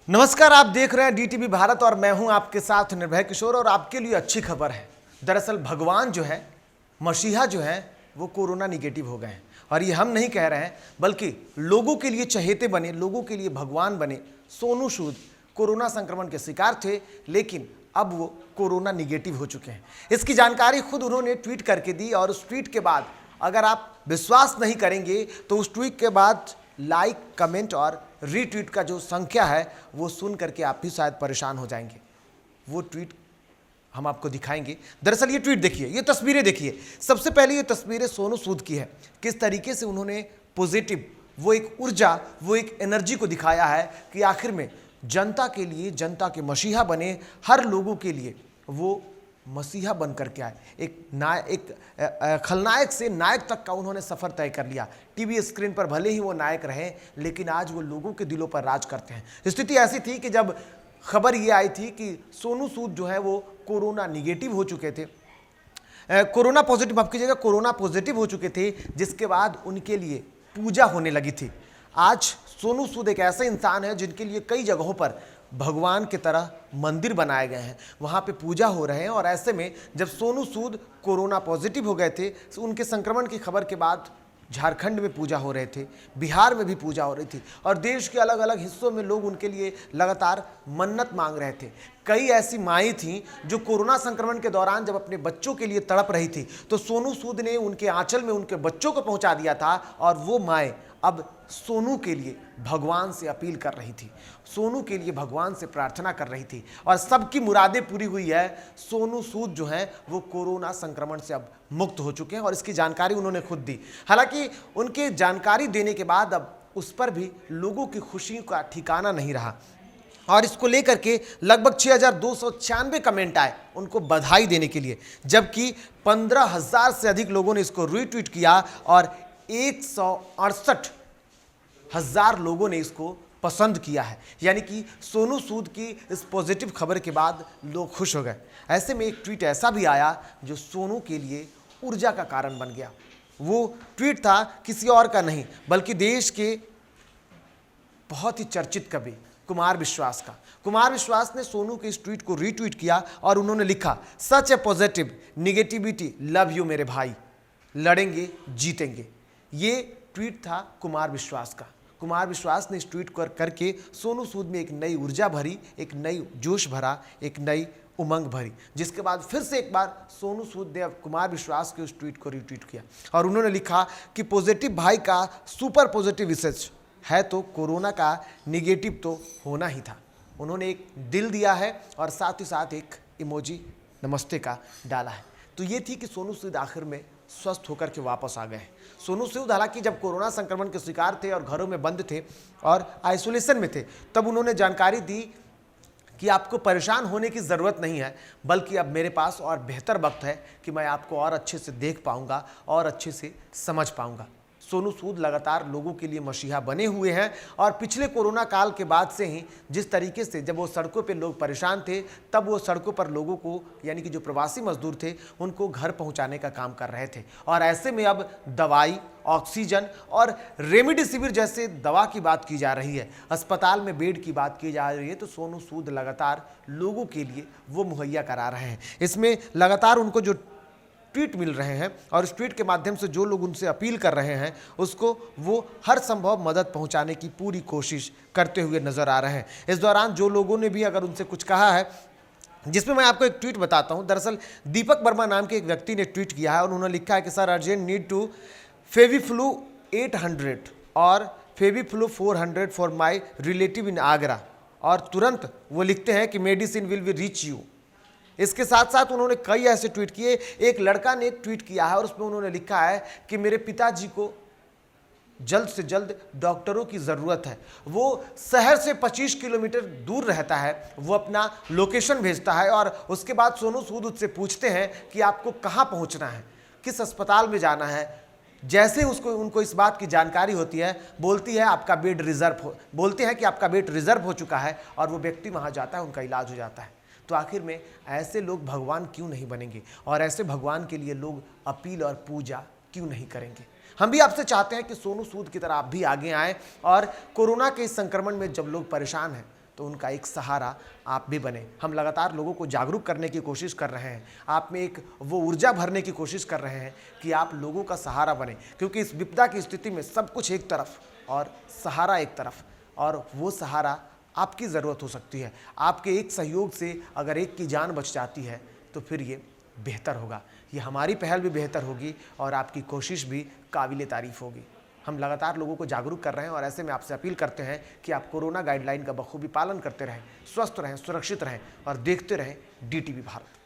नमस्कार, आप देख रहे हैं डीटीवी भारत और मैं हूं आपके साथ निर्भय किशोर। और आपके लिए अच्छी खबर है। दरअसल भगवान जो है, मसीहा जो है, वो कोरोना निगेटिव हो गए हैं। और ये हम नहीं कह रहे हैं, बल्कि लोगों के लिए चहेते बने, लोगों के लिए भगवान बने सोनू सूद कोरोना संक्रमण के शिकार थे, लेकिन अब वो कोरोना निगेटिव हो चुके हैं। इसकी जानकारी खुद उन्होंने ट्वीट करके दी। और उस ट्वीट के बाद अगर आप विश्वास नहीं करेंगे तो उस ट्वीट के बाद लाइक, कमेंट और रीट्वीट का जो संख्या है वो सुन करके आप भी शायद परेशान हो जाएंगे। वो ट्वीट हम आपको दिखाएंगे। दरअसल ये ट्वीट देखिए, ये तस्वीरें देखिए। सबसे पहले ये तस्वीरें सोनू सूद की है। किस तरीके से उन्होंने पॉजिटिव, वो एक ऊर्जा, वो एक एनर्जी को दिखाया है कि आखिर में जनता के लिए, जनता के मसीहा बने, हर लोगों के लिए वो मसीहा बन करके आए। एक खलनायक से नायक तक का उन्होंने सफ़र तय कर लिया। टीवी स्क्रीन पर भले ही वो नायक रहे, लेकिन आज वो लोगों के दिलों पर राज करते हैं। स्थिति ऐसी थी कि जब खबर ये आई थी कि सोनू सूद जो है वो कोरोना निगेटिव हो चुके थे, कोरोना पॉजिटिव, माफ कीजिएगा, कोरोना पॉजिटिव हो चुके थे, जिसके बाद उनके लिए पूजा होने लगी थी। आज सोनू सूद एक ऐसे इंसान है जिनके लिए कई जगहों पर भगवान की तरह मंदिर बनाए गए हैं, वहाँ पे पूजा हो रहे हैं। और ऐसे में जब सोनू सूद कोरोना पॉजिटिव हो गए थे, उनके संक्रमण की खबर के बाद झारखंड में पूजा हो रहे थे, बिहार में भी पूजा हो रही थी, और देश के अलग अलग हिस्सों में लोग उनके लिए लगातार मन्नत मांग रहे थे। कई ऐसी माएँ थीं जो कोरोना संक्रमण के दौरान जब अपने बच्चों के लिए तड़प रही थी, तो सोनू सूद ने उनके आंचल में उनके बच्चों को पहुंचा दिया था। और वो माएँ अब सोनू के लिए भगवान से अपील कर रही थी, सोनू के लिए भगवान से प्रार्थना कर रही थी, और सबकी मुरादें पूरी हुई है। सोनू सूद जो हैं वो कोरोना संक्रमण से अब मुक्त हो चुके हैं, और इसकी जानकारी उन्होंने खुद दी। हालांकि उनके जानकारी देने के बाद अब उस पर भी लोगों की खुशी का ठिकाना नहीं रहा, और इसको लेकर के लगभग 6296 कमेंट आए उनको बधाई देने के लिए, जबकि 15,000 से अधिक लोगों ने इसको रीट्वीट किया और 168,000 लोगों ने इसको पसंद किया है। यानी कि सोनू सूद की इस पॉजिटिव खबर के बाद लोग खुश हो गए। ऐसे में एक ट्वीट ऐसा भी आया जो सोनू के लिए ऊर्जा का कारण बन गया। वो ट्वीट था किसी और का नहीं, बल्कि देश के बहुत ही चर्चित कवि कुमार विश्वास का। कुमार विश्वास ने सोनू के इस ट्वीट को रीट्वीट किया और उन्होंने लिखा, सच ए पॉजिटिव निगेटिविटी, लव यू मेरे भाई, लड़ेंगे जीतेंगे। ये ट्वीट था कुमार विश्वास का। कुमार विश्वास ने इस ट्वीट करके सोनू सूद में एक नई ऊर्जा भरी, एक नई जोश भरा, एक नई उमंग भरी, जिसके बाद फिर से एक बार सोनू सूद ने कुमार विश्वास के उस ट्वीट को रीट्वीट किया और उन्होंने लिखा कि पॉजिटिव भाई का सुपर पॉजिटिव रिसर्च है, तो कोरोना का निगेटिव तो होना ही था। उन्होंने एक दिल दिया है और साथ ही साथ एक इमोजी नमस्ते का डाला है। तो ये थी कि सोनू सूद आखिर में स्वस्थ होकर के वापस आ गए हैं। सोनू सूद हालांकि जब कोरोना संक्रमण के शिकार थे और घरों में बंद थे और आइसोलेशन में थे, तब उन्होंने जानकारी दी कि आपको परेशान होने की ज़रूरत नहीं है, बल्कि अब मेरे पास और बेहतर वक्त है कि मैं आपको और अच्छे से देख पाऊंगा और अच्छे से समझ पाऊंगा। सोनू सूद लगातार लोगों के लिए मसीहा बने हुए हैं, और पिछले कोरोना काल के बाद से ही जिस तरीके से जब वो सड़कों पे लोग परेशान थे, तब वो सड़कों पर लोगों को, यानी कि जो प्रवासी मजदूर थे, उनको घर पहुंचाने का काम कर रहे थे। और ऐसे में अब दवाई, ऑक्सीजन और रेमडेसिविर जैसे दवा की बात की जा रही है, अस्पताल में बेड की बात की जा रही है, तो सोनू सूद लगातार लोगों के लिए वो मुहैया करा रहे हैं। इसमें लगातार उनको जो ट्वीट मिल रहे हैं और इस ट्वीट के माध्यम से जो लोग उनसे अपील कर रहे हैं, उसको वो हर संभव मदद पहुंचाने की पूरी कोशिश करते हुए नजर आ रहे हैं। इस दौरान जो लोगों ने भी अगर उनसे कुछ कहा है, जिसमें मैं आपको एक ट्वीट बताता हूं। दरअसल दीपक वर्मा नाम के एक व्यक्ति ने ट्वीट किया है और उन्होंने लिखा है कि sir, urgent need to Fabiflu 800 और Fabiflu 400 for my relative in Agra, और तुरंत वो लिखते हैं कि medicine will be reach you. इसके साथ साथ उन्होंने कई ऐसे ट्वीट किए। एक लड़का ने एक ट्वीट किया है और उसमें उन्होंने लिखा है कि मेरे पिताजी को जल्द से जल्द डॉक्टरों की ज़रूरत है। वो शहर से 25 किलोमीटर दूर रहता है, वो अपना लोकेशन भेजता है और उसके बाद सोनू सूद उससे पूछते हैं कि आपको कहाँ पहुँचना है, किस अस्पताल में जाना है। जैसे उनको इस बात की जानकारी होती है, बोलते हैं कि आपका बेड रिजर्व हो चुका है, और वो व्यक्ति वहाँ जाता है, उनका इलाज हो जाता है। तो आखिर में ऐसे लोग भगवान क्यों नहीं बनेंगे, और ऐसे भगवान के लिए लोग अपील और पूजा क्यों नहीं करेंगे। हम भी आपसे चाहते हैं कि सोनू सूद की तरह आप भी आगे आएं, और कोरोना के इस संक्रमण में जब लोग परेशान हैं तो उनका एक सहारा आप भी बने। हम लगातार लोगों को जागरूक करने की कोशिश कर रहे हैं, आप में एक वो ऊर्जा भरने की कोशिश कर रहे हैं कि आप लोगों का सहारा बने, क्योंकि इस विपदा की स्थिति में सब कुछ एक तरफ और सहारा एक तरफ, और वो सहारा आपकी ज़रूरत हो सकती है। आपके एक सहयोग से अगर एक की जान बच जाती है तो फिर ये बेहतर होगा, ये हमारी पहल भी बेहतर होगी और आपकी कोशिश भी काबिल तारीफ़ होगी। हम लगातार लोगों को जागरूक कर रहे हैं और ऐसे में आपसे अपील करते हैं कि आप कोरोना गाइडलाइन का बखूबी पालन करते रहें, स्वस्थ रहें, सुरक्षित रहें और देखते रहें DTV भारत।